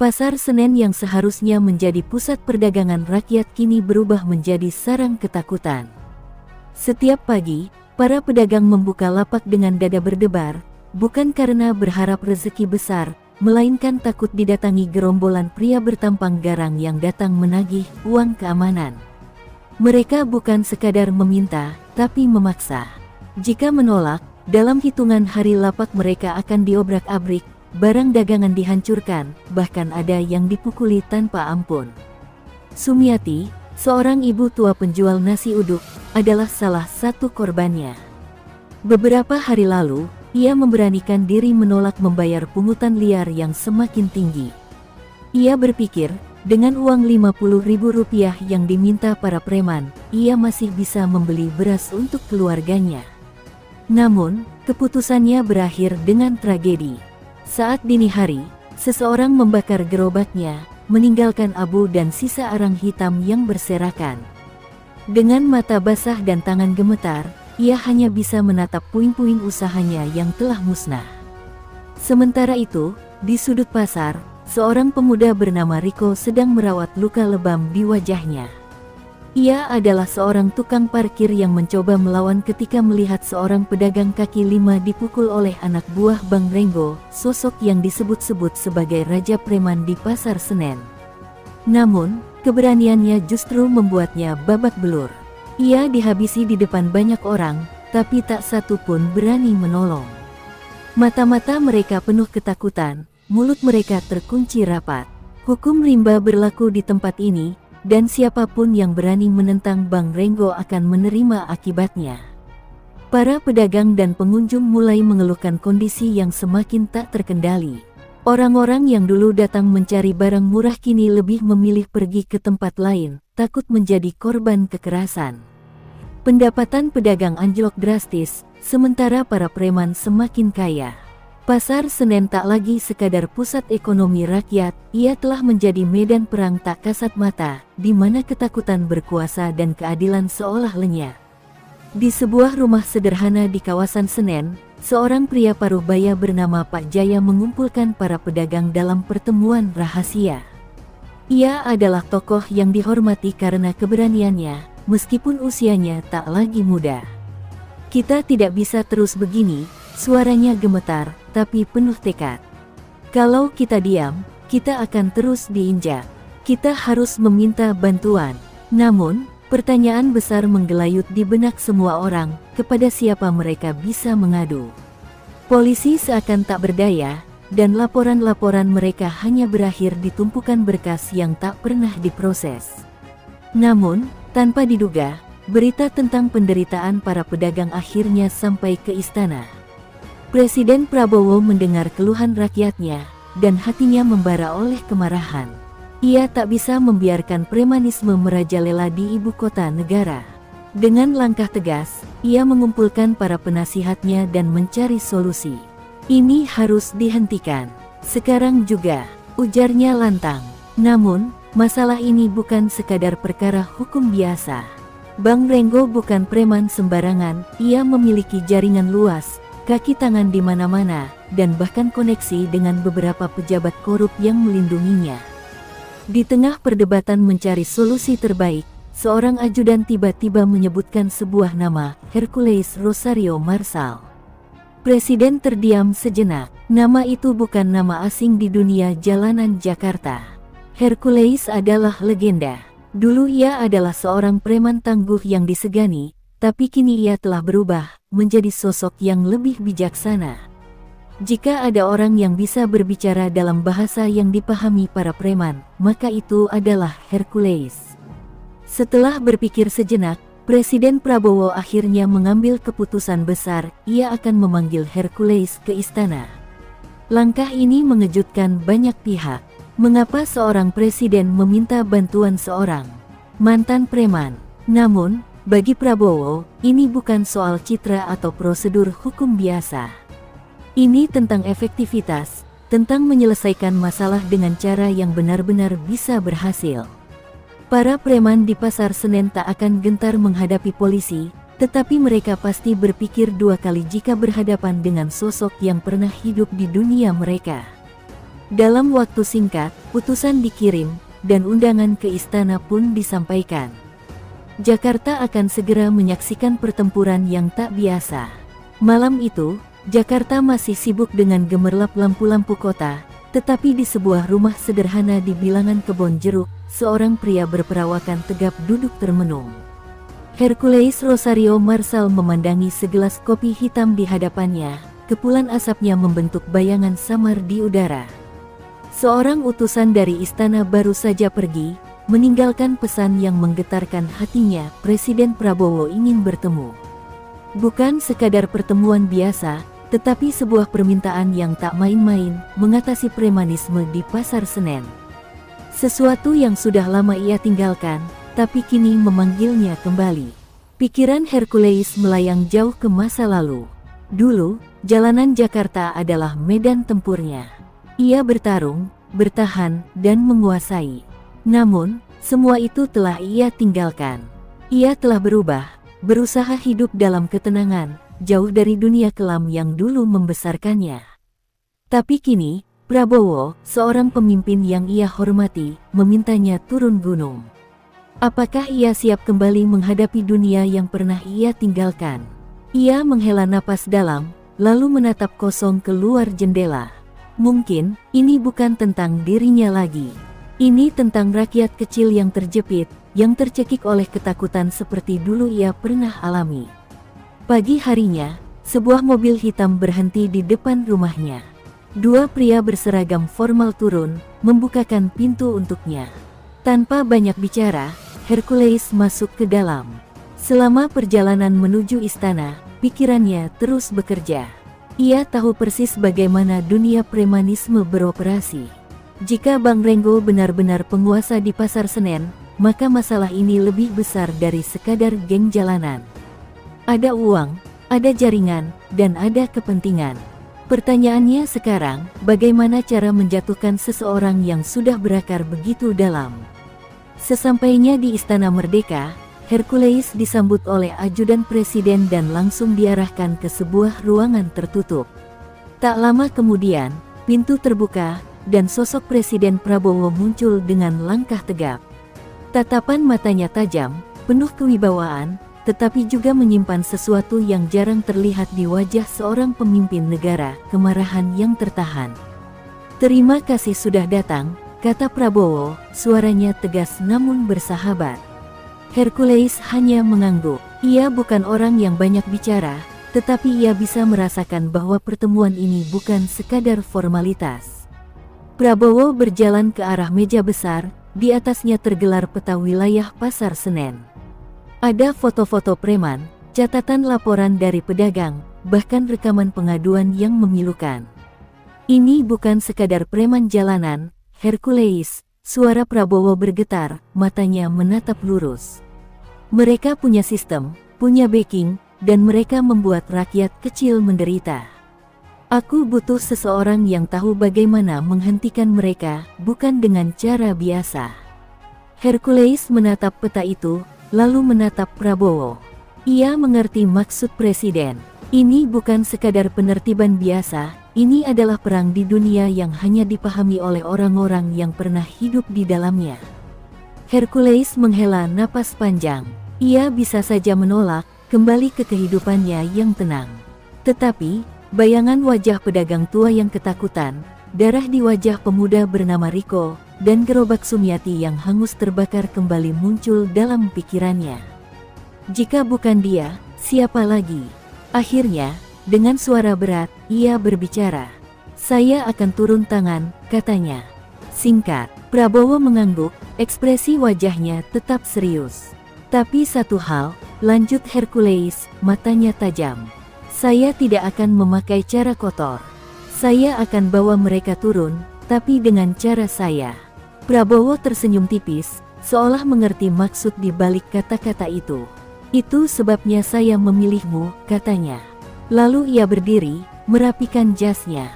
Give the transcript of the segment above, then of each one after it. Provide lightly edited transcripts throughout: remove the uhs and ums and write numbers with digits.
Pasar Senen yang seharusnya menjadi pusat perdagangan rakyat kini berubah menjadi sarang ketakutan. Setiap pagi, para pedagang membuka lapak dengan dada berdebar, bukan karena berharap rezeki besar, melainkan takut didatangi gerombolan pria bertampang garang yang datang menagih uang keamanan. Mereka bukan sekadar meminta, tapi memaksa. Jika menolak, dalam hitungan hari lapak mereka akan diobrak-abrik, barang dagangan dihancurkan, bahkan ada yang dipukuli tanpa ampun. Sumiati, seorang ibu tua penjual nasi uduk, adalah salah satu korbannya. Beberapa hari lalu, ia memberanikan diri menolak membayar pungutan liar yang semakin tinggi. Ia berpikir, dengan uang Rp50.000 yang diminta para preman, ia masih bisa membeli beras untuk keluarganya. Namun, keputusannya berakhir dengan tragedi. Saat dini hari, seseorang membakar gerobaknya, meninggalkan abu dan sisa arang hitam yang berserakan. Dengan mata basah dan tangan gemetar, ia hanya bisa menatap puing-puing usahanya yang telah musnah. Sementara itu, di sudut pasar, seorang pemuda bernama Riko sedang merawat luka lebam di wajahnya. Ia adalah seorang tukang parkir yang mencoba melawan ketika melihat seorang pedagang kaki lima dipukul oleh anak buah Bang Renggo, sosok yang disebut-sebut sebagai Raja Preman di Pasar Senen. Namun, keberaniannya justru membuatnya babak belur. Ia dihabisi di depan banyak orang, tapi tak satu pun berani menolong. Mata-mata mereka penuh ketakutan, mulut mereka terkunci rapat. Hukum rimba berlaku di tempat ini, dan siapapun yang berani menentang Bang Renggo akan menerima akibatnya. Para pedagang dan pengunjung mulai mengeluhkan kondisi yang semakin tak terkendali. Orang-orang yang dulu datang mencari barang murah kini lebih memilih pergi ke tempat lain, takut menjadi korban kekerasan. Pendapatan pedagang anjlok drastis, sementara para preman semakin kaya. Pasar Senen tak lagi sekadar pusat ekonomi rakyat, ia telah menjadi medan perang tak kasat mata, di mana ketakutan berkuasa dan keadilan seolah lenyap. Di sebuah rumah sederhana di kawasan Senen, seorang pria paruh baya bernama Pak Jaya mengumpulkan para pedagang dalam pertemuan rahasia. Ia adalah tokoh yang dihormati karena keberaniannya, meskipun usianya tak lagi muda. "Kita tidak bisa terus begini," suaranya gemetar, tapi penuh tekad. "Kalau kita diam, kita akan terus diinjak. Kita harus meminta bantuan." Namun, pertanyaan besar menggelayut di benak semua orang, kepada siapa mereka bisa mengadu. Polisi seakan tak berdaya, dan laporan-laporan mereka hanya berakhir di tumpukan berkas yang tak pernah diproses. Namun, tanpa diduga, berita tentang penderitaan para pedagang akhirnya sampai ke istana. Presiden Prabowo mendengar keluhan rakyatnya, dan hatinya membara oleh kemarahan. Ia tak bisa membiarkan premanisme merajalela di ibu kota negara. Dengan langkah tegas, ia mengumpulkan para penasihatnya dan mencari solusi. "Ini harus dihentikan. Sekarang juga," ujarnya lantang. Namun, masalah ini bukan sekadar perkara hukum biasa. Bang Renggo bukan preman sembarangan, ia memiliki jaringan luas, kaki tangan di mana-mana, dan bahkan koneksi dengan beberapa pejabat korup yang melindunginya. Di tengah perdebatan mencari solusi terbaik, seorang ajudan tiba-tiba menyebutkan sebuah nama, Hercules Rosario Marsal. Presiden terdiam sejenak. Nama itu bukan nama asing di dunia jalanan Jakarta. Hercules adalah legenda. Dulu ia adalah seorang preman tangguh yang disegani, tapi kini ia telah berubah menjadi sosok yang lebih bijaksana. Jika ada orang yang bisa berbicara dalam bahasa yang dipahami para preman, maka itu adalah Hercules. Setelah berpikir sejenak, Presiden Prabowo akhirnya mengambil keputusan besar, ia akan memanggil Hercules ke istana. Langkah ini mengejutkan banyak pihak. Mengapa seorang presiden meminta bantuan seorang mantan preman? Namun, bagi Prabowo, ini bukan soal citra atau prosedur hukum biasa. Ini tentang efektivitas, tentang menyelesaikan masalah dengan cara yang benar-benar bisa berhasil. Para preman di Pasar Senen tak akan gentar menghadapi polisi, tetapi mereka pasti berpikir dua kali jika berhadapan dengan sosok yang pernah hidup di dunia mereka. Dalam waktu singkat, utusan dikirim, dan undangan ke istana pun disampaikan. Jakarta akan segera menyaksikan pertempuran yang tak biasa. Malam itu, Jakarta masih sibuk dengan gemerlap lampu-lampu kota, tetapi di sebuah rumah sederhana di bilangan Kebon Jeruk, seorang pria berperawakan tegap duduk termenung. Hercules Rosario Marsal memandangi segelas kopi hitam di hadapannya, kepulan asapnya membentuk bayangan samar di udara. Seorang utusan dari istana baru saja pergi, meninggalkan pesan yang menggetarkan hatinya. Presiden Prabowo ingin bertemu. Bukan sekadar pertemuan biasa, tetapi sebuah permintaan yang tak main-main, mengatasi premanisme di Pasar Senen. Sesuatu yang sudah lama ia tinggalkan, tapi kini memanggilnya kembali. Pikiran Hercules melayang jauh ke masa lalu. Dulu, jalanan Jakarta adalah medan tempurnya. Ia bertarung, bertahan, dan menguasai. Namun, semua itu telah ia tinggalkan. Ia telah berubah, berusaha hidup dalam ketenangan, jauh dari dunia kelam yang dulu membesarkannya. Tapi kini, Prabowo, seorang pemimpin yang ia hormati, memintanya turun gunung. Apakah ia siap kembali menghadapi dunia yang pernah ia tinggalkan? Ia menghela napas dalam, lalu menatap kosong keluar jendela. Mungkin, ini bukan tentang dirinya lagi. Ini tentang rakyat kecil yang terjepit, yang tercekik oleh ketakutan seperti dulu ia pernah alami. Pagi harinya, sebuah mobil hitam berhenti di depan rumahnya. Dua pria berseragam formal turun, membukakan pintu untuknya. Tanpa banyak bicara, Hercules masuk ke dalam. Selama perjalanan menuju istana, pikirannya terus bekerja. Ia tahu persis bagaimana dunia premanisme beroperasi. Jika Bang Renggo benar-benar penguasa di Pasar Senen, maka masalah ini lebih besar dari sekadar geng jalanan. Ada uang, ada jaringan, dan ada kepentingan. Pertanyaannya sekarang, bagaimana cara menjatuhkan seseorang yang sudah berakar begitu dalam? Sesampainya di Istana Merdeka, Hercules disambut oleh ajudan presiden dan langsung diarahkan ke sebuah ruangan tertutup. Tak lama kemudian, pintu terbuka, dan sosok Presiden Prabowo muncul dengan langkah tegap. Tatapan matanya tajam, penuh kewibawaan, tetapi juga menyimpan sesuatu yang jarang terlihat di wajah seorang pemimpin negara, kemarahan yang tertahan. "Terima kasih sudah datang," kata Prabowo, suaranya tegas namun bersahabat. Hercules hanya mengangguk. Ia bukan orang yang banyak bicara, tetapi ia bisa merasakan bahwa pertemuan ini bukan sekadar formalitas. Prabowo berjalan ke arah meja besar, di atasnya tergelar peta wilayah Pasar Senen. Ada foto-foto preman, catatan laporan dari pedagang, bahkan rekaman pengaduan yang memilukan. Ini bukan sekadar preman jalanan, Hercules. Suara Prabowo bergetar, matanya menatap lurus. Mereka punya sistem, punya backing, dan mereka membuat rakyat kecil menderita. Aku butuh seseorang yang tahu bagaimana menghentikan mereka, bukan dengan cara biasa. Hercules menatap peta itu, lalu menatap Prabowo. Ia mengerti maksud presiden. Ini bukan sekadar penertiban biasa. Ini adalah perang di dunia yang hanya dipahami oleh orang-orang yang pernah hidup di dalamnya. Hercules menghela napas panjang. Ia bisa saja menolak, kembali ke kehidupannya yang tenang. Tetapi, bayangan wajah pedagang tua yang ketakutan, darah di wajah pemuda bernama Riko, dan gerobak Sumiati yang hangus terbakar kembali muncul dalam pikirannya. Jika bukan dia, siapa lagi? Akhirnya, dengan suara berat, ia berbicara. "Saya akan turun tangan," katanya. Singkat, Prabowo mengangguk, ekspresi wajahnya tetap serius. "Tapi satu hal," lanjut Hercules, matanya tajam. "Saya tidak akan memakai cara kotor. Saya akan bawa mereka turun, tapi dengan cara saya." Prabowo tersenyum tipis, seolah mengerti maksud di balik kata-kata itu. "Itu sebabnya saya memilihmu," katanya. Lalu ia berdiri, merapikan jasnya.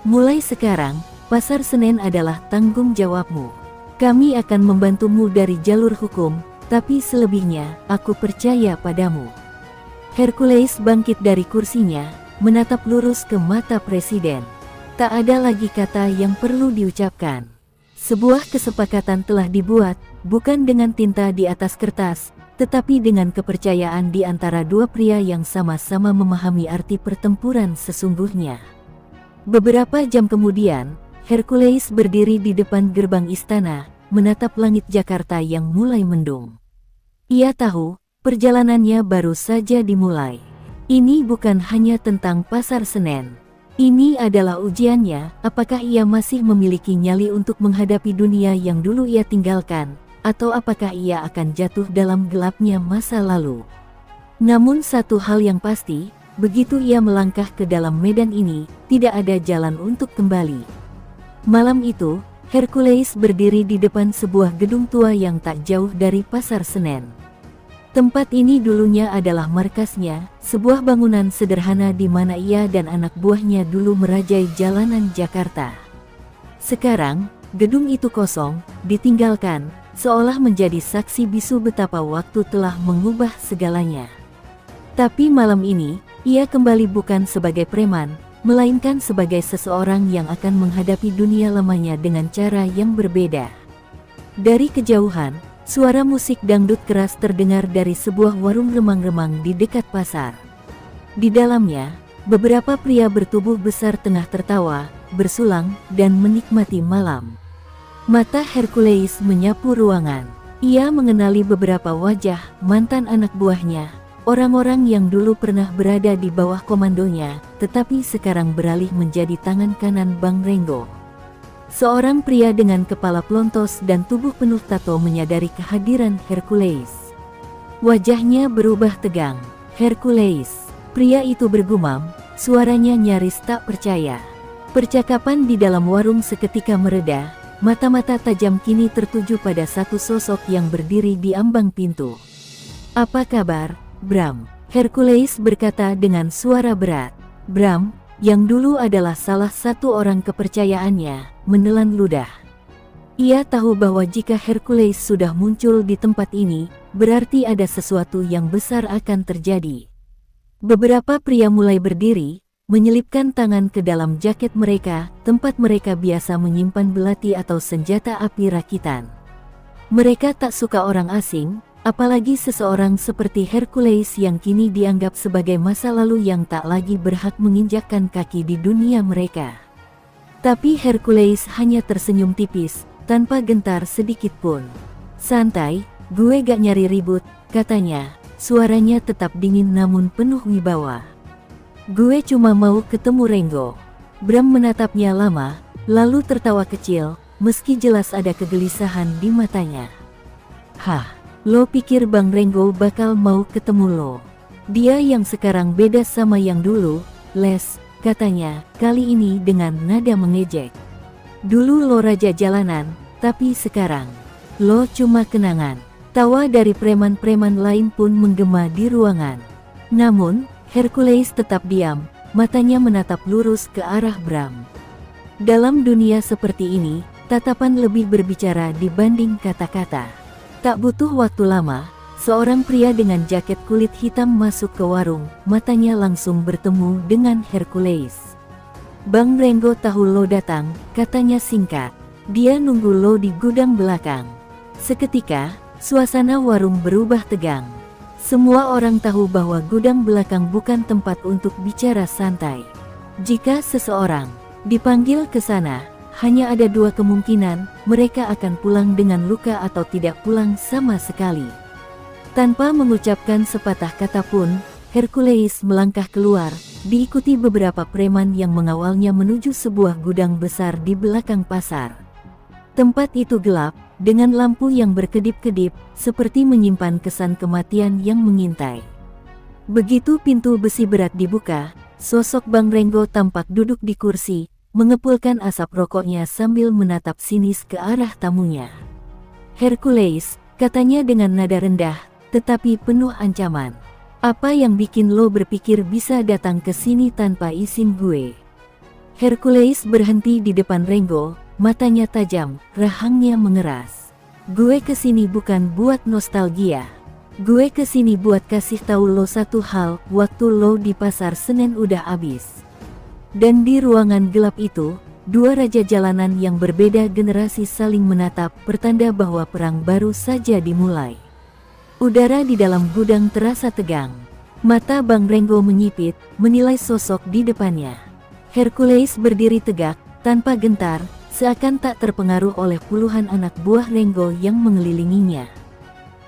"Mulai sekarang, Pasar Senen adalah tanggung jawabmu. Kami akan membantumu dari jalur hukum, tapi selebihnya, aku percaya padamu." Hercules bangkit dari kursinya, menatap lurus ke mata presiden. Tak ada lagi kata yang perlu diucapkan. Sebuah kesepakatan telah dibuat, bukan dengan tinta di atas kertas, tetapi dengan kepercayaan di antara dua pria yang sama-sama memahami arti pertempuran sesungguhnya. Beberapa jam kemudian, Hercules berdiri di depan gerbang istana, menatap langit Jakarta yang mulai mendung. Ia tahu, perjalanannya baru saja dimulai. Ini bukan hanya tentang Pasar Senen. Ini adalah ujiannya, apakah ia masih memiliki nyali untuk menghadapi dunia yang dulu ia tinggalkan, atau apakah ia akan jatuh dalam gelapnya masa lalu. Namun satu hal yang pasti, begitu ia melangkah ke dalam medan ini, tidak ada jalan untuk kembali. Malam itu, Hercules berdiri di depan sebuah gedung tua yang tak jauh dari Pasar Senen. Tempat ini dulunya adalah markasnya, sebuah bangunan sederhana di mana ia dan anak buahnya dulu merajai jalanan Jakarta. Sekarang, gedung itu kosong, ditinggalkan, seolah menjadi saksi bisu betapa waktu telah mengubah segalanya. Tapi malam ini, ia kembali bukan sebagai preman, melainkan sebagai seseorang yang akan menghadapi dunia lamanya dengan cara yang berbeda. Dari kejauhan, suara musik dangdut keras terdengar dari sebuah warung remang-remang di dekat pasar. Di dalamnya, beberapa pria bertubuh besar tengah tertawa, bersulang, dan menikmati malam. Mata Hercules menyapu ruangan. Ia mengenali beberapa wajah mantan anak buahnya, orang-orang yang dulu pernah berada di bawah komandonya, tetapi sekarang beralih menjadi tangan kanan Bang Renggo. Seorang pria dengan kepala pelontos dan tubuh penuh tato menyadari kehadiran Hercules. Wajahnya berubah tegang. Hercules, pria itu bergumam, suaranya nyaris tak percaya. Percakapan di dalam warung seketika mereda, mata-mata tajam kini tertuju pada satu sosok yang berdiri di ambang pintu. "Apa kabar, Bram?" Hercules berkata dengan suara berat. Bram, yang dulu adalah salah satu orang kepercayaannya, menelan ludah. Ia tahu bahwa jika Hercules sudah muncul di tempat ini, berarti ada sesuatu yang besar akan terjadi. Beberapa pria mulai berdiri, menyelipkan tangan ke dalam jaket mereka, tempat mereka biasa menyimpan belati atau senjata api rakitan. Mereka tak suka orang asing, apalagi seseorang seperti Hercules yang kini dianggap sebagai masa lalu yang tak lagi berhak menginjakkan kaki di dunia mereka. Tapi Hercules hanya tersenyum tipis, tanpa gentar sedikit pun. "Santai, gue gak nyari ribut," katanya, suaranya tetap dingin namun penuh wibawa. "Gue cuma mau ketemu Renggo." Bram menatapnya lama, lalu tertawa kecil, meski jelas ada kegelisahan di matanya. "Hah? Lo pikir Bang Renggo bakal mau ketemu lo? Dia yang sekarang beda sama yang dulu, Les," katanya, kali ini dengan nada mengejek. "Dulu lo raja jalanan, tapi sekarang, lo cuma kenangan." Tawa dari preman-preman lain pun menggema di ruangan. Namun, Hercules tetap diam, matanya menatap lurus ke arah Bram. Dalam dunia seperti ini, tatapan lebih berbicara dibanding kata-kata. Tak butuh waktu lama, seorang pria dengan jaket kulit hitam masuk ke warung, matanya langsung bertemu dengan Hercules. "Bang Renggo tahu lo datang," katanya singkat. "Dia nunggu lo di gudang belakang." Seketika, suasana warung berubah tegang. Semua orang tahu bahwa gudang belakang bukan tempat untuk bicara santai. Jika seseorang dipanggil ke sana, hanya ada dua kemungkinan, mereka akan pulang dengan luka atau tidak pulang sama sekali. Tanpa mengucapkan sepatah kata pun, Hercules melangkah keluar, diikuti beberapa preman yang mengawalnya menuju sebuah gudang besar di belakang pasar. Tempat itu gelap, dengan lampu yang berkedip-kedip, seperti menyimpan kesan kematian yang mengintai. Begitu pintu besi berat dibuka, sosok Bang Renggo tampak duduk di kursi, mengepulkan asap rokoknya sambil menatap sinis ke arah tamunya. "Hercules," katanya dengan nada rendah, tetapi penuh ancaman. "Apa yang bikin lo berpikir bisa datang ke sini tanpa izin gue?" Hercules berhenti di depan Renggo, matanya tajam, rahangnya mengeras. "Gue kesini bukan buat nostalgia. Gue kesini buat kasih tahu lo satu hal, waktu lo di Pasar Senen udah habis." Dan di ruangan gelap itu, dua raja jalanan yang berbeda generasi saling menatap, pertanda bahwa perang baru saja dimulai. Udara di dalam gudang terasa tegang. Mata Bang Renggo menyipit, menilai sosok di depannya. Hercules berdiri tegak, tanpa gentar, seakan tak terpengaruh oleh puluhan anak buah Renggo yang mengelilinginya.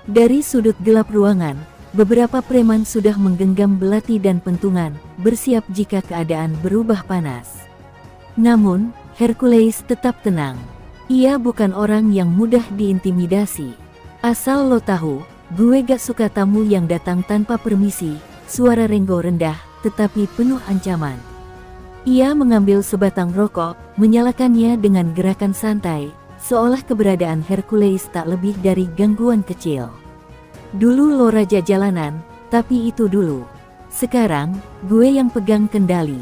Dari sudut gelap ruangan, beberapa preman sudah menggenggam belati dan pentungan, bersiap jika keadaan berubah panas. Namun, Hercules tetap tenang. Ia bukan orang yang mudah diintimidasi. Asal lo tahu, gue gak suka tamu yang datang tanpa permisi. Suara Renggo rendah, tetapi penuh ancaman. Ia mengambil sebatang rokok, menyalakannya dengan gerakan santai, seolah keberadaan Hercules tak lebih dari gangguan kecil. Dulu lo raja jalanan, tapi itu dulu. Sekarang, gue yang pegang kendali.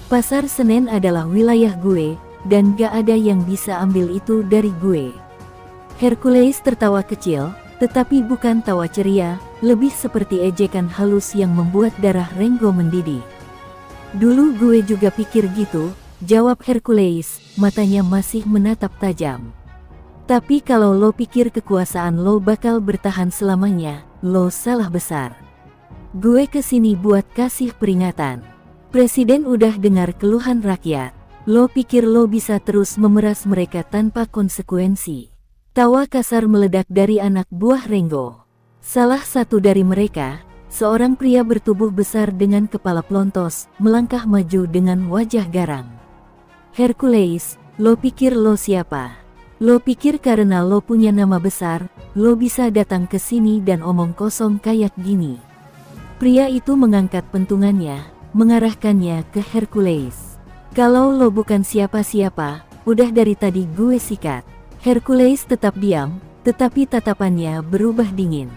Pasar Senen adalah wilayah gue, dan gak ada yang bisa ambil itu dari gue. Hercules tertawa kecil, tetapi bukan tawa ceria, lebih seperti ejekan halus yang membuat darah Renggo mendidih. Dulu gue juga pikir gitu, jawab Hercules, matanya masih menatap tajam. Tapi kalau lo pikir kekuasaan lo bakal bertahan selamanya, lo salah besar. Gue kesini buat kasih peringatan. Presiden udah dengar keluhan rakyat. Lo pikir lo bisa terus memeras mereka tanpa konsekuensi? Tawa kasar meledak dari anak buah Renggo. Salah satu dari mereka, seorang pria bertubuh besar dengan kepala pelontos, melangkah maju dengan wajah garang. Hercules, lo pikir lo siapa? Lo pikir karena lo punya nama besar, lo bisa datang ke sini dan omong kosong kayak gini? Pria itu mengangkat pentungannya, mengarahkannya ke Hercules. Kalau lo bukan siapa-siapa, udah dari tadi gue sikat. Hercules tetap diam, tetapi tatapannya berubah dingin.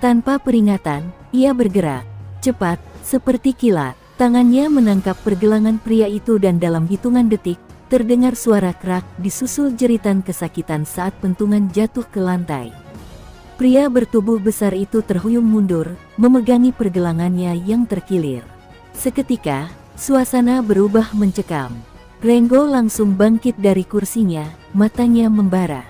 Tanpa peringatan, ia bergerak. Cepat, seperti kilat. Tangannya menangkap pergelangan pria itu dan dalam hitungan detik, terdengar suara krak, disusul jeritan kesakitan saat pentungan jatuh ke lantai. Pria bertubuh besar itu terhuyung mundur, memegangi pergelangannya yang terkilir. Seketika, suasana berubah mencekam. Renggo langsung bangkit dari kursinya, matanya membara.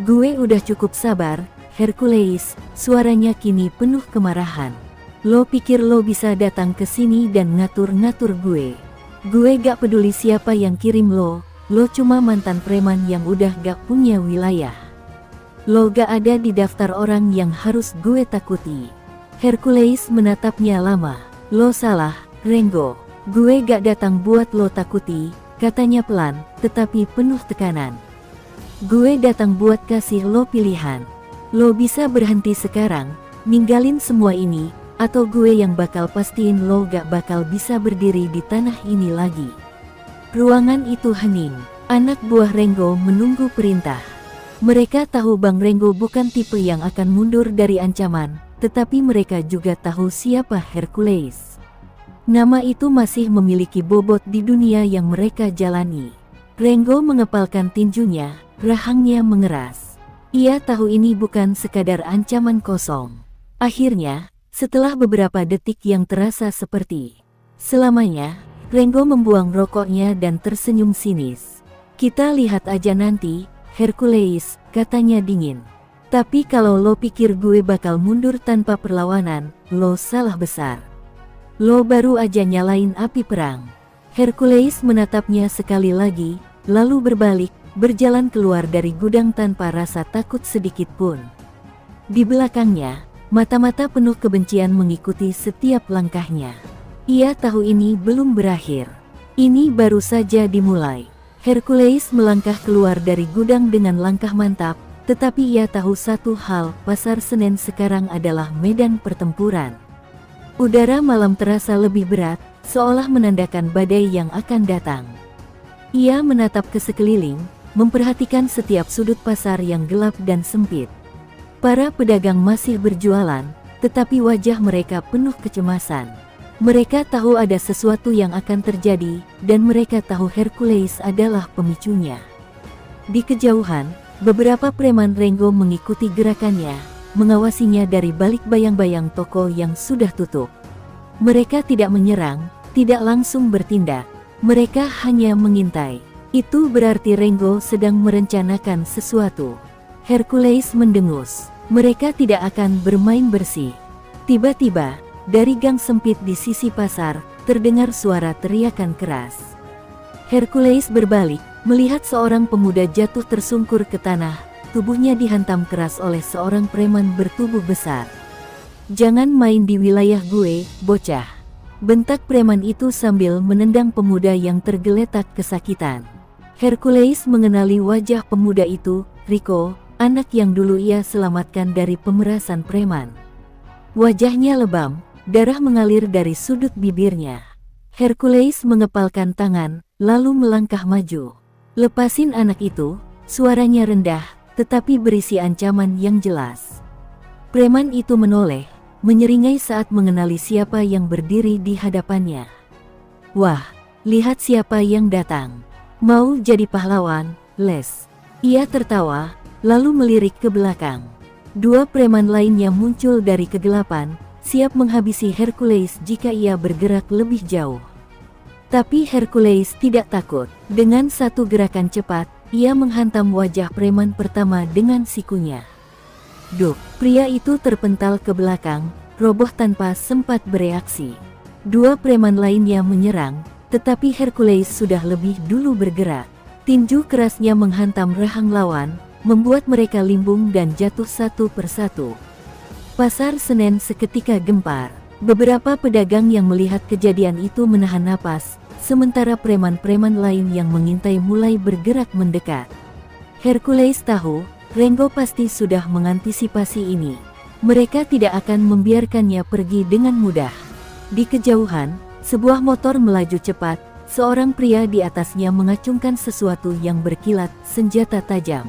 Gue udah cukup sabar, Hercules, suaranya kini penuh kemarahan. Lo pikir lo bisa datang ke sini dan ngatur-ngatur gue? Gue gak peduli siapa yang kirim lo cuma mantan preman yang udah gak punya wilayah. Lo gak ada di daftar orang yang harus gue takuti. Hercules menatapnya lama. Lo salah, Renggo. Gue gak datang buat lo takuti, katanya pelan, tetapi penuh tekanan. Gue datang buat kasih lo pilihan. Lo bisa berhenti sekarang, ninggalin semua ini, atau gue yang bakal pastiin lo gak bakal bisa berdiri di tanah ini lagi. Ruangan itu hening. Anak buah Renggo menunggu perintah. Mereka tahu Bang Renggo bukan tipe yang akan mundur dari ancaman, tetapi mereka juga tahu siapa Hercules. Nama itu masih memiliki bobot di dunia yang mereka jalani. Renggo mengepalkan tinjunya, rahangnya mengeras. Ia tahu ini bukan sekadar ancaman kosong. Akhirnya, setelah beberapa detik yang terasa seperti selamanya, Renggo membuang rokoknya dan tersenyum sinis. Kita lihat aja nanti, Hercules, katanya dingin. Tapi kalau lo pikir gue bakal mundur tanpa perlawanan, lo salah besar. Lo baru aja nyalain api perang. Hercules menatapnya sekali lagi, lalu berbalik, berjalan keluar dari gudang tanpa rasa takut sedikit pun. Di belakangnya, mata-mata penuh kebencian mengikuti setiap langkahnya. Ia tahu ini belum berakhir. Ini baru saja dimulai. Hercules melangkah keluar dari gudang dengan langkah mantap, tetapi ia tahu satu hal, Pasar Senen sekarang adalah medan pertempuran. Udara malam terasa lebih berat, seolah menandakan badai yang akan datang. Ia menatap ke sekeliling, memperhatikan setiap sudut pasar yang gelap dan sempit. Para pedagang masih berjualan, tetapi wajah mereka penuh kecemasan. Mereka tahu ada sesuatu yang akan terjadi, dan mereka tahu Hercules adalah pemicunya. Di kejauhan, beberapa preman Renggo mengikuti gerakannya, mengawasinya dari balik bayang-bayang toko yang sudah tutup. Mereka tidak menyerang, tidak langsung bertindak. Mereka hanya mengintai. Itu berarti Rengo sedang merencanakan sesuatu. Hercules mendengus. Mereka tidak akan bermain bersih. Tiba-tiba, dari gang sempit di sisi pasar, terdengar suara teriakan keras. Hercules berbalik, melihat seorang pemuda jatuh tersungkur ke tanah, tubuhnya dihantam keras oleh seorang preman bertubuh besar. "Jangan main di wilayah gue, bocah," bentak preman itu sambil menendang pemuda yang tergeletak kesakitan. Hercules mengenali wajah pemuda itu, Rico, anak yang dulu ia selamatkan dari pemerasan preman. Wajahnya lebam, darah mengalir dari sudut bibirnya. Hercules mengepalkan tangan, lalu melangkah maju. "Lepasin anak itu," suaranya rendah, tetapi berisi ancaman yang jelas. Preman itu menoleh, menyeringai saat mengenali siapa yang berdiri di hadapannya. "Wah, lihat siapa yang datang. Mau jadi pahlawan, Les?" Ia tertawa, lalu melirik ke belakang. Dua preman lainnya muncul dari kegelapan, siap menghabisi Hercules jika ia bergerak lebih jauh. Tapi Hercules tidak takut. Dengan satu gerakan cepat, ia menghantam wajah preman pertama dengan sikunya. Duk, pria itu terpental ke belakang, roboh tanpa sempat bereaksi. Dua preman lainnya menyerang, tetapi Hercules sudah lebih dulu bergerak. Tinju kerasnya menghantam rahang lawan, membuat mereka limbung dan jatuh satu persatu. Pasar Senen seketika gempar. Beberapa pedagang yang melihat kejadian itu menahan napas, sementara preman-preman lain yang mengintai mulai bergerak mendekat. Hercules tahu, Rengo pasti sudah mengantisipasi ini. Mereka tidak akan membiarkannya pergi dengan mudah. Di kejauhan, sebuah motor melaju cepat, seorang pria di atasnya mengacungkan sesuatu yang berkilat, senjata tajam.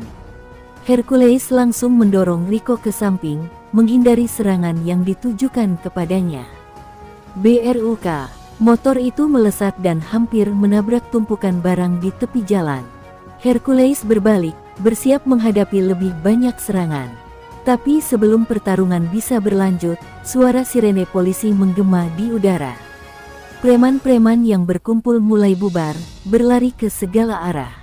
Hercules langsung mendorong Rico ke samping, menghindari serangan yang ditujukan kepadanya. BRUK, motor itu melesat dan hampir menabrak tumpukan barang di tepi jalan. Hercules berbalik, bersiap menghadapi lebih banyak serangan. Tapi sebelum pertarungan bisa berlanjut, suara sirene polisi menggema di udara. Preman-preman yang berkumpul mulai bubar, berlari ke segala arah.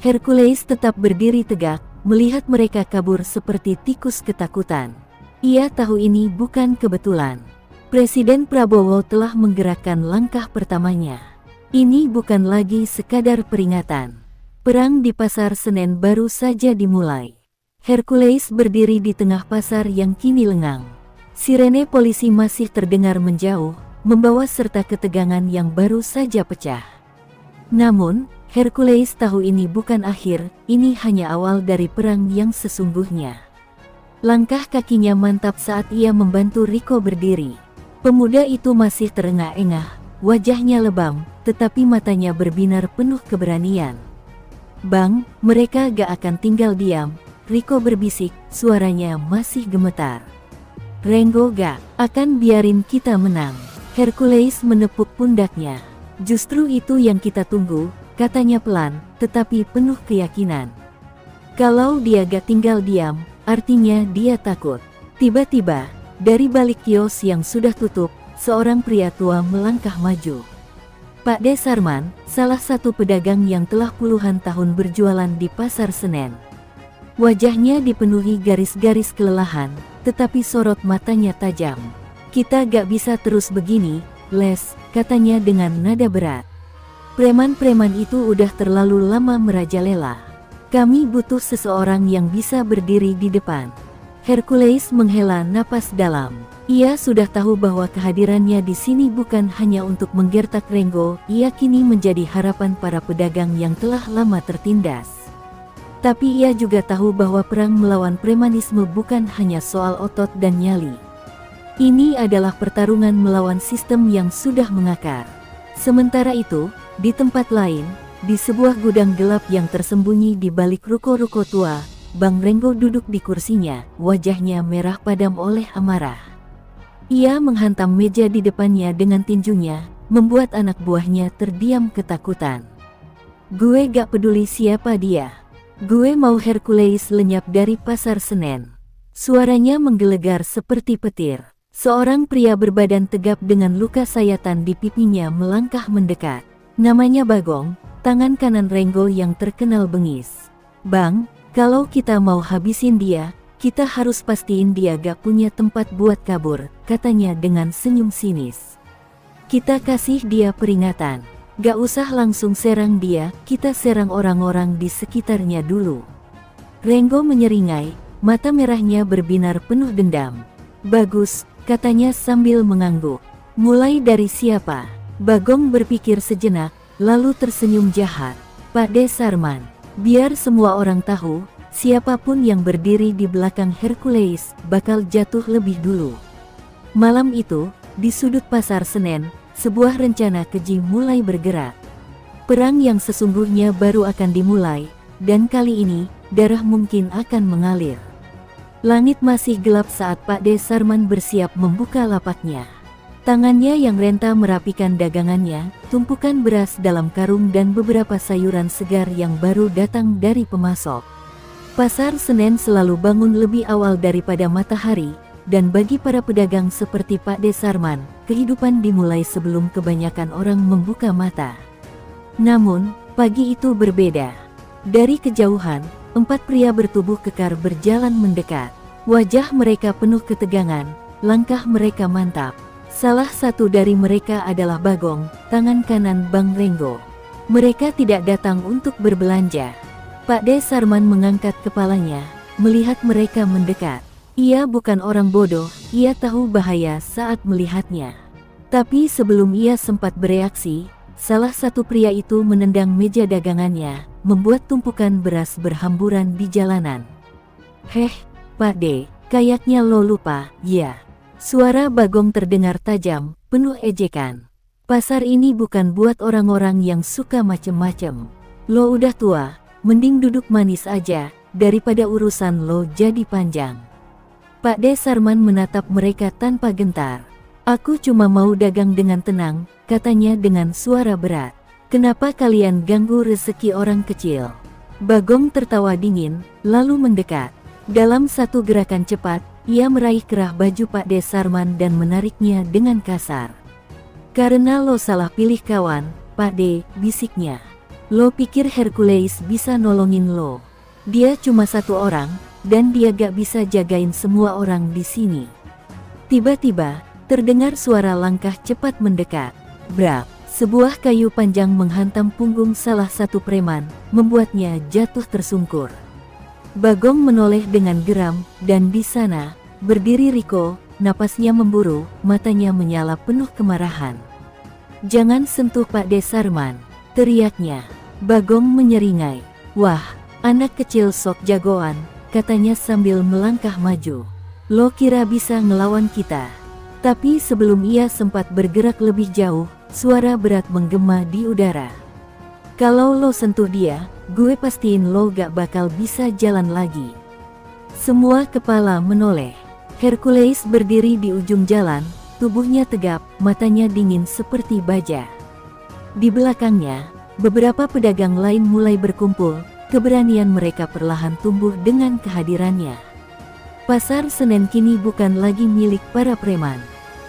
Hercules tetap berdiri tegak, melihat mereka kabur seperti tikus ketakutan. Ia tahu ini bukan kebetulan. Presiden Prabowo telah menggerakkan langkah pertamanya. Ini bukan lagi sekadar peringatan. Perang di Pasar Senen baru saja dimulai. Hercules berdiri di tengah pasar yang kini lengang. Sirene polisi masih terdengar menjauh, membawa serta ketegangan yang baru saja pecah. Namun, Hercules tahu ini bukan akhir, ini hanya awal dari perang yang sesungguhnya. Langkah kakinya mantap saat ia membantu Rico berdiri. Pemuda itu masih terengah-engah, wajahnya lebam, tetapi matanya berbinar penuh keberanian. "Bang, mereka gak akan tinggal diam," Rico berbisik, suaranya masih gemetar. "Rengo gak akan biarin kita menang." Hercules menepuk pundaknya. "Justru itu yang kita tunggu," katanya pelan, tetapi penuh keyakinan. "Kalau dia gak tinggal diam, artinya dia takut." Tiba-tiba, dari balik kios yang sudah tutup, seorang pria tua melangkah maju. Pak De Sarman, salah satu pedagang yang telah puluhan tahun berjualan di Pasar Senen. Wajahnya dipenuhi garis-garis kelelahan, tetapi sorot matanya tajam. "Kita gak bisa terus begini, Les," katanya dengan nada berat. "Preman-preman itu udah terlalu lama merajalela. Kami butuh seseorang yang bisa berdiri di depan." Hercules menghela napas dalam. Ia sudah tahu bahwa kehadirannya di sini bukan hanya untuk menggertak Rengo, ia kini menjadi harapan para pedagang yang telah lama tertindas. Tapi ia juga tahu bahwa perang melawan premanisme bukan hanya soal otot dan nyali. Ini adalah pertarungan melawan sistem yang sudah mengakar. Sementara itu, di tempat lain, di sebuah gudang gelap yang tersembunyi di balik ruko-ruko tua, Bang Rengo duduk di kursinya, wajahnya merah padam oleh amarah. Ia menghantam meja di depannya dengan tinjunya, membuat anak buahnya terdiam ketakutan. "Gue gak peduli siapa dia. Gue mau Hercules lenyap dari Pasar Senen." Suaranya menggelegar seperti petir. Seorang pria berbadan tegap dengan luka sayatan di pipinya melangkah mendekat. Namanya Bagong, tangan kanan Renggo yang terkenal bengis. Bang, kalau kita mau habisin dia, kita harus pastiin dia gak punya tempat buat kabur, katanya dengan senyum sinis. Kita kasih dia peringatan. Gak usah langsung serang dia, kita serang orang-orang di sekitarnya dulu. Renggo menyeringai, mata merahnya berbinar penuh dendam. Bagus, katanya sambil mengangguk. Mulai dari siapa? Bagong berpikir sejenak, lalu tersenyum jahat. Pak De Sarman, biar semua orang tahu, siapapun yang berdiri di belakang Hercules bakal jatuh lebih dulu. Malam itu, di sudut pasar Senen, sebuah rencana keji mulai bergerak. Perang yang sesungguhnya baru akan dimulai, dan kali ini, darah mungkin akan mengalir. Langit masih gelap saat Pak De Sarman bersiap membuka lapaknya. Tangannya yang renta merapikan dagangannya, tumpukan beras dalam karung dan beberapa sayuran segar yang baru datang dari pemasok. Pasar Senen selalu bangun lebih awal daripada matahari, dan bagi para pedagang seperti Pak De Sarman, kehidupan dimulai sebelum kebanyakan orang membuka mata. Namun, pagi itu berbeda. Dari kejauhan, 4 pria bertubuh kekar berjalan mendekat. Wajah mereka penuh ketegangan, langkah mereka mantap. Salah satu dari mereka adalah Bagong, tangan kanan Bang Renggo. Mereka tidak datang untuk berbelanja. Pak De Sarman mengangkat kepalanya, melihat mereka mendekat. Ia bukan orang bodoh, ia tahu bahaya saat melihatnya. Tapi sebelum ia sempat bereaksi, salah satu pria itu menendang meja dagangannya, membuat tumpukan beras berhamburan di jalanan. Heh, Pak De, kayaknya lo lupa, ya. Suara Bagong terdengar tajam, penuh ejekan. Pasar ini bukan buat orang-orang yang suka macem-macem. Lo udah tua, mending duduk manis aja, daripada urusan lo jadi panjang. Pak De Sarman menatap mereka tanpa gentar. Aku cuma mau dagang dengan tenang, katanya dengan suara berat. Kenapa kalian ganggu rezeki orang kecil? Bagong tertawa dingin, lalu mendekat. Dalam satu gerakan cepat, ia meraih kerah baju Pak De Sarman dan menariknya dengan kasar. Karena lo salah pilih kawan, Pak De, bisiknya. Lo pikir Hercules bisa nolongin lo? Dia cuma satu orang, dan dia gak bisa jagain semua orang di sini. Tiba-tiba, terdengar suara langkah cepat mendekat. Brak, sebuah kayu panjang menghantam punggung salah satu preman, membuatnya jatuh tersungkur. Bagong menoleh dengan geram, dan di sana, berdiri Riko, napasnya memburu, matanya menyala penuh kemarahan. Jangan sentuh Pak De Sarman, teriaknya. Bagong menyeringai. Wah, anak kecil sok jagoan, katanya sambil melangkah maju. Lo kira bisa ngelawan kita? Tapi sebelum ia sempat bergerak lebih jauh, suara berat menggema di udara. Kalau lo sentuh dia, gue pastiin lo gak bakal bisa jalan lagi. Semua kepala menoleh. Hercules berdiri di ujung jalan, tubuhnya tegap, matanya dingin seperti baja. Di belakangnya, beberapa pedagang lain mulai berkumpul. Keberanian mereka perlahan tumbuh dengan kehadirannya. Pasar Senen kini bukan lagi milik para preman.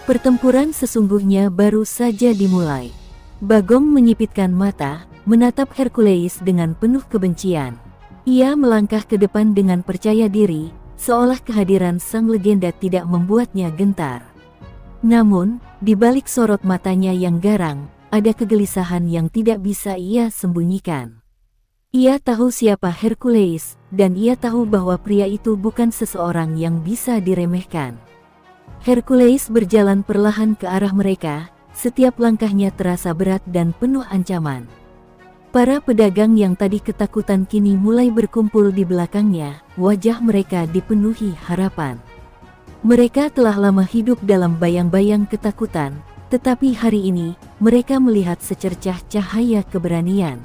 Pertempuran sesungguhnya baru saja dimulai. Bagong menyipitkan mata, menatap Hercules dengan penuh kebencian. Ia melangkah ke depan dengan percaya diri, seolah kehadiran sang legenda tidak membuatnya gentar. Namun, di balik sorot matanya yang garang, ada kegelisahan yang tidak bisa ia sembunyikan. Ia tahu siapa Hercules, dan ia tahu bahwa pria itu bukan seseorang yang bisa diremehkan. Hercules berjalan perlahan ke arah mereka, setiap langkahnya terasa berat dan penuh ancaman. Para pedagang yang tadi ketakutan kini mulai berkumpul di belakangnya, wajah mereka dipenuhi harapan. Mereka telah lama hidup dalam bayang-bayang ketakutan, tetapi hari ini, mereka melihat secercah cahaya keberanian.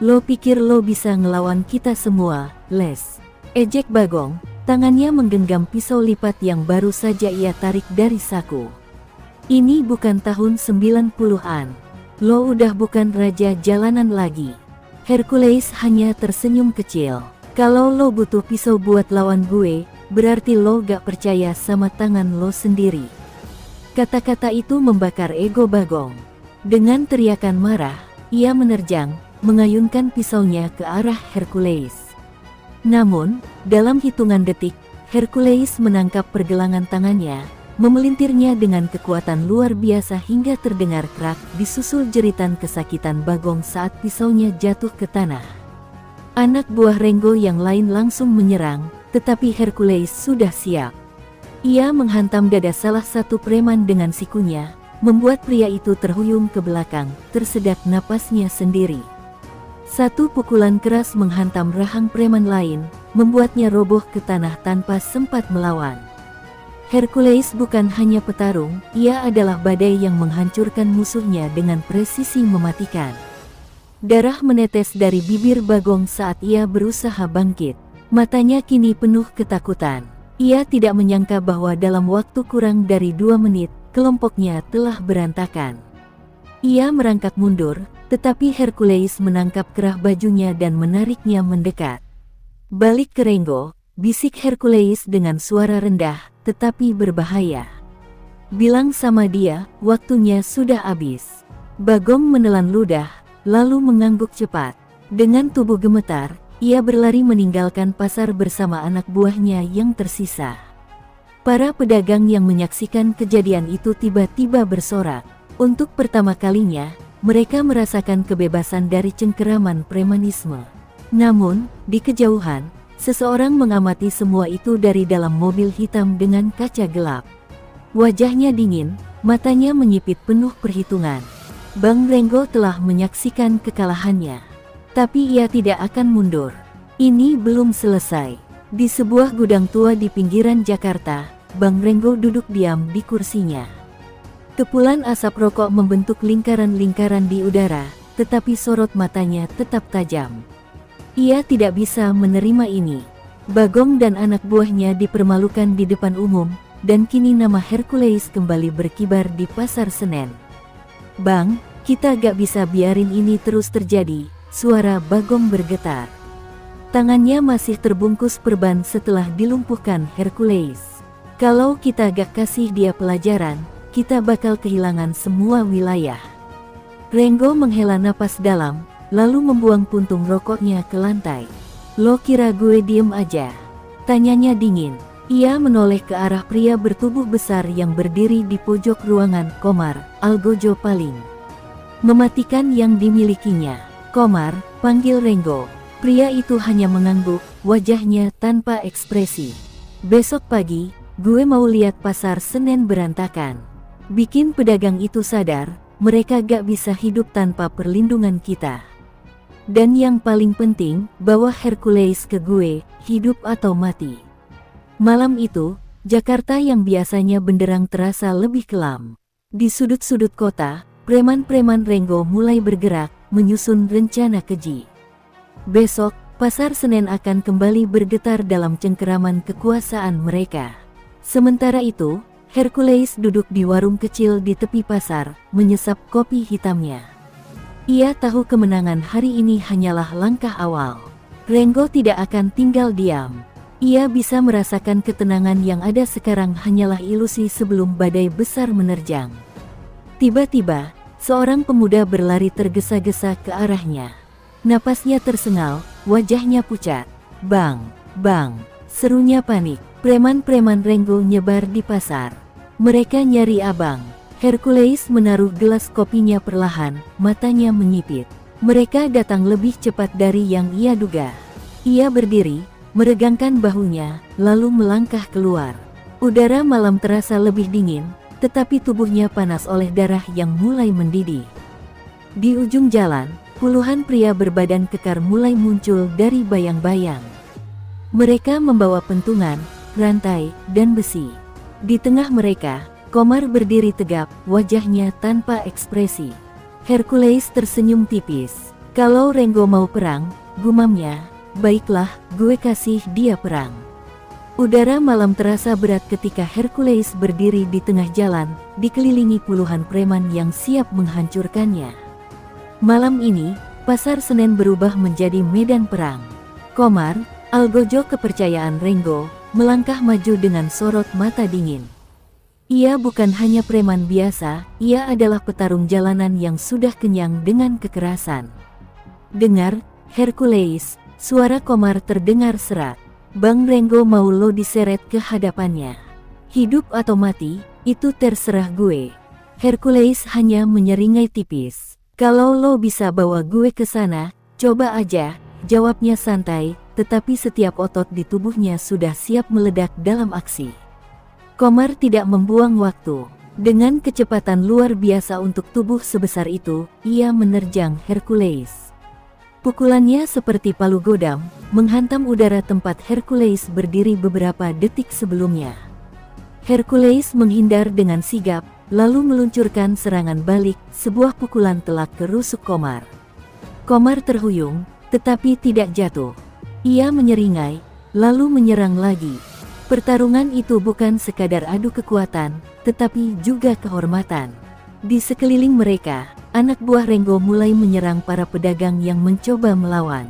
Lo pikir lo bisa ngelawan kita semua, Les? Ejek Bagong, tangannya menggenggam pisau lipat yang baru saja ia tarik dari saku. Ini bukan tahun 90-an. Lo udah bukan raja jalanan lagi. Hercules hanya tersenyum kecil. Kalau lo butuh pisau buat lawan gue, berarti lo gak percaya sama tangan lo sendiri. Kata-kata itu membakar ego Bagong. Dengan teriakan marah, ia menerjang, mengayunkan pisaunya ke arah Hercules. Namun, dalam hitungan detik, Hercules menangkap pergelangan tangannya, memelintirnya dengan kekuatan luar biasa hingga terdengar krak, disusul jeritan kesakitan Bagong saat pisaunya jatuh ke tanah. Anak buah Renggo yang lain langsung menyerang, tetapi Hercules sudah siap. Ia menghantam dada salah satu preman dengan sikunya, membuat pria itu terhuyung ke belakang, tersedak napasnya sendiri. Satu pukulan keras menghantam rahang preman lain, membuatnya roboh ke tanah tanpa sempat melawan. Hercules bukan hanya petarung, ia adalah badai yang menghancurkan musuhnya dengan presisi mematikan. Darah menetes dari bibir Bagong saat ia berusaha bangkit. Matanya kini penuh ketakutan. Ia tidak menyangka bahwa dalam waktu kurang dari 2 menit, kelompoknya telah berantakan. Ia merangkak mundur, tetapi Hercules menangkap kerah bajunya dan menariknya mendekat. "Balik ke Renggo," bisik Hercules dengan suara rendah, tetapi berbahaya. "Bilang sama dia, waktunya sudah habis." Bagong menelan ludah, lalu mengangguk cepat. Dengan tubuh gemetar, ia berlari meninggalkan pasar bersama anak buahnya yang tersisa. Para pedagang yang menyaksikan kejadian itu tiba-tiba bersorak. Untuk pertama kalinya, mereka merasakan kebebasan dari cengkeraman premanisme. Namun, di kejauhan, seseorang mengamati semua itu dari dalam mobil hitam dengan kaca gelap. Wajahnya dingin, matanya menyipit penuh perhitungan. Bang Renggo telah menyaksikan kekalahannya. Tapi ia tidak akan mundur. Ini belum selesai. Di sebuah gudang tua di pinggiran Jakarta, Bang Renggo duduk diam di kursinya. Kepulan asap rokok membentuk lingkaran-lingkaran di udara, tetapi sorot matanya tetap tajam. Ia tidak bisa menerima ini. Bagong dan anak buahnya dipermalukan di depan umum, dan kini nama Hercules kembali berkibar di Pasar Senen. "Bang, kita gak bisa biarin ini terus terjadi," suara Bagong bergetar. Tangannya masih terbungkus perban setelah dilumpuhkan Hercules. "Kalau kita gak kasih dia pelajaran, kita bakal kehilangan semua wilayah." Renggo menghela napas dalam, lalu membuang puntung rokoknya ke lantai. "Lo kira gue diem aja?" tanyanya dingin. Ia menoleh ke arah pria bertubuh besar yang berdiri di pojok ruangan. "Komar, Algojo paling mematikan yang dimilikinya." "Komar," panggil Renggo. Pria itu hanya mengangguk, wajahnya tanpa ekspresi. "Besok pagi, gue mau lihat Pasar Senen berantakan. Bikin pedagang itu sadar, mereka gak bisa hidup tanpa perlindungan kita. Dan yang paling penting, bawa Hercules ke gue, hidup atau mati." Malam itu, Jakarta yang biasanya benderang terasa lebih kelam. Di sudut-sudut kota, preman-preman Renggo mulai bergerak, menyusun rencana keji. Besok, Pasar Senen akan kembali bergetar dalam cengkeraman kekuasaan mereka. Sementara itu, Hercules duduk di warung kecil di tepi pasar, menyesap kopi hitamnya. Ia tahu kemenangan hari ini hanyalah langkah awal. Renggo tidak akan tinggal diam. Ia bisa merasakan ketenangan yang ada sekarang hanyalah ilusi sebelum badai besar menerjang. Tiba-tiba, seorang pemuda berlari tergesa-gesa ke arahnya. Napasnya tersengal, wajahnya pucat. "Bang, bang!" serunya panik. Preman-preman Renggo nyebar di pasar. Mereka nyari abang. Hercules menaruh gelas kopinya perlahan, matanya menyipit. Mereka datang lebih cepat dari yang ia duga. Ia berdiri, meregangkan bahunya, lalu melangkah keluar. Udara malam terasa lebih dingin, tetapi tubuhnya panas oleh darah yang mulai mendidih. Di ujung jalan, puluhan pria berbadan kekar mulai muncul dari bayang-bayang. Mereka membawa pentungan, rantai, dan besi. Di tengah mereka, Komar berdiri tegap, wajahnya tanpa ekspresi. Hercules tersenyum tipis. "Kalau Renggo mau perang," gumamnya, "baiklah, gue kasih dia perang." Udara malam terasa berat ketika Hercules berdiri di tengah jalan, dikelilingi puluhan preman yang siap menghancurkannya. Malam ini, Pasar Senen berubah menjadi medan perang. Komar, Algojo kepercayaan Renggo, melangkah maju dengan sorot mata dingin. Ia bukan hanya preman biasa, ia adalah petarung jalanan yang sudah kenyang dengan kekerasan. Dengar, Hercules, suara Komar terdengar serak. Bang Renggo mau lo diseret ke hadapannya. Hidup atau mati, itu terserah gue. Hercules hanya menyeringai tipis. Kalau lo bisa bawa gue ke sana, coba aja, jawabnya santai, tetapi setiap otot di tubuhnya sudah siap meledak dalam aksi. Komar tidak membuang waktu. Dengan kecepatan luar biasa untuk tubuh sebesar itu, ia menerjang Hercules. Pukulannya seperti palu godam, menghantam udara tempat Hercules berdiri beberapa detik sebelumnya. Hercules menghindar dengan sigap, lalu meluncurkan serangan balik, sebuah pukulan telak ke rusuk Komar. Komar terhuyung, tetapi tidak jatuh. Ia menyeringai, lalu menyerang lagi. Pertarungan itu bukan sekadar adu kekuatan, tetapi juga kehormatan. Di sekeliling mereka, anak buah Renggo mulai menyerang para pedagang yang mencoba melawan.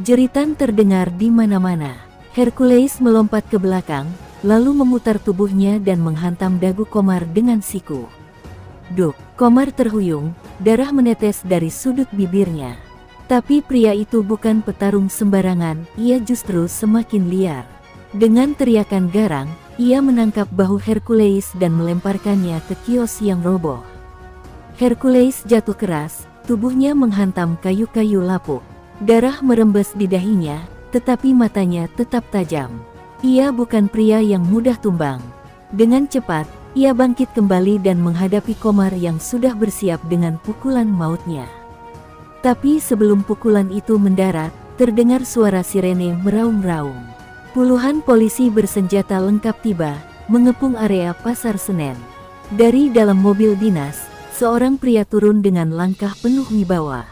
Jeritan terdengar di mana-mana. Hercules melompat ke belakang, lalu memutar tubuhnya dan menghantam dagu Komar dengan siku. Duk, Komar terhuyung, darah menetes dari sudut bibirnya. Tapi pria itu bukan petarung sembarangan, ia justru semakin liar. Dengan teriakan garang, ia menangkap bahu Hercules dan melemparkannya ke kios yang roboh. Hercules jatuh keras, tubuhnya menghantam kayu-kayu lapuk. Darah merembes di dahinya, tetapi matanya tetap tajam. Ia bukan pria yang mudah tumbang. Dengan cepat, ia bangkit kembali dan menghadapi Komar yang sudah bersiap dengan pukulan mautnya. Tapi sebelum pukulan itu mendarat, terdengar suara sirene meraung-raung. Puluhan polisi bersenjata lengkap tiba, mengepung area Pasar Senen. Dari dalam mobil dinas, seorang pria turun dengan langkah penuh wibawa.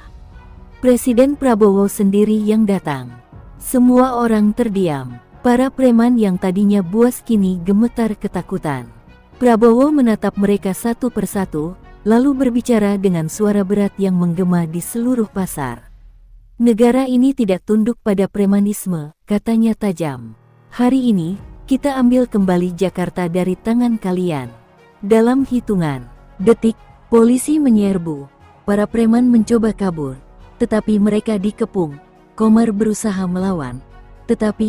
Presiden Prabowo sendiri yang datang. Semua orang terdiam. Para preman yang tadinya buas kini gemetar ketakutan. Prabowo menatap mereka satu persatu, lalu berbicara dengan suara berat yang menggema di seluruh pasar. Negara ini tidak tunduk pada premanisme, katanya tajam. Hari ini, kita ambil kembali Jakarta dari tangan kalian. Dalam hitungan detik, polisi menyerbu. Para preman mencoba kabur, tetapi mereka dikepung. Komar berusaha melawan, tetapi